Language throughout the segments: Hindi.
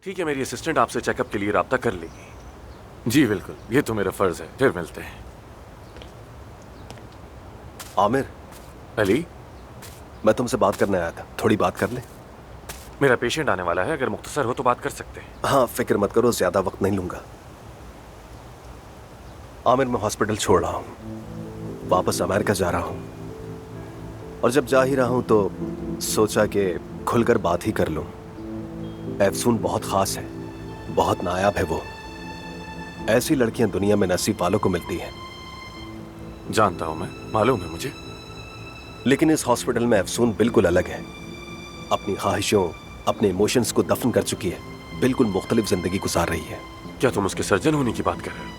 ठीक है, मेरी असिस्टेंट आपसे चेकअप के लिए राब्ता कर लेगी। जी बिल्कुल, ये तो मेरा फर्ज है। फिर मिलते हैं। आमिर, अली, मैं तुमसे बात करने आया था, थोड़ी बात कर ले। मेरा पेशेंट आने वाला है, अगर मुख्तसर हो तो बात कर सकते हैं। हाँ, फिक्र मत करो, ज्यादा वक्त नहीं लूंगा। आमिर, मैं हॉस्पिटल छोड़ रहा हूँ, वापस अमेरिका जा रहा हूँ। और जब जा ही रहा हूँ तो सोचा कि खुलकर बात ही कर लूँ। एफसून बहुत खास है, बहुत नायाब है वो। ऐसी लड़कियां दुनिया में नसीब वालों को मिलती हैं। जानता हूं मैं, मालूम है मुझे। लेकिन इस हॉस्पिटल में एफसून बिल्कुल अलग है। अपनी ख्वाहिशों, अपने इमोशंस को दफन कर चुकी है, बिल्कुल मुख्तलिफ जिंदगी गुजार रही है। क्या तुम उसके सर्जन होने की बात कर रहे हो?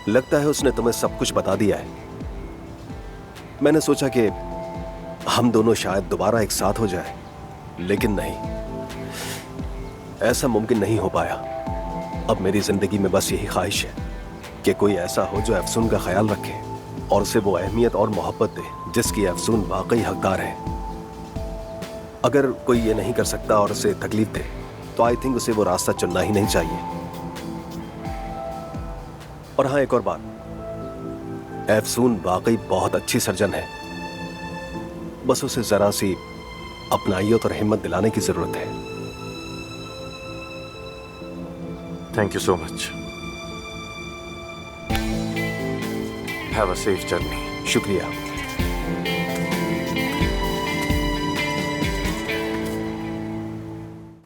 लगता है उसने तुम्हें सब कुछ बता दिया है। मैंने सोचा कि हम दोनों शायद दोबारा एक साथ हो जाए, लेकिन नहीं, ऐसा मुमकिन नहीं हो पाया। अब मेरी जिंदगी में बस यही ख्वाहिश है कि कोई ऐसा हो जो एफसून का ख्याल रखे और उसे वो अहमियत और मोहब्बत दे जिसकी एफसून वाकई हकदार है। अगर कोई ये नहीं कर सकता और उसे तकलीफ दे तो आई थिंक उसे वो रास्ता चुनना ही नहीं चाहिए। और हाँ, एक और बात, एफसून वाकई बहुत अच्छी सर्जन है, बस उसे जरा सी अपनाइयत और हिम्मत दिलाने की जरूरत है। Thank you so much. Have a safe journey. शुक्रिया।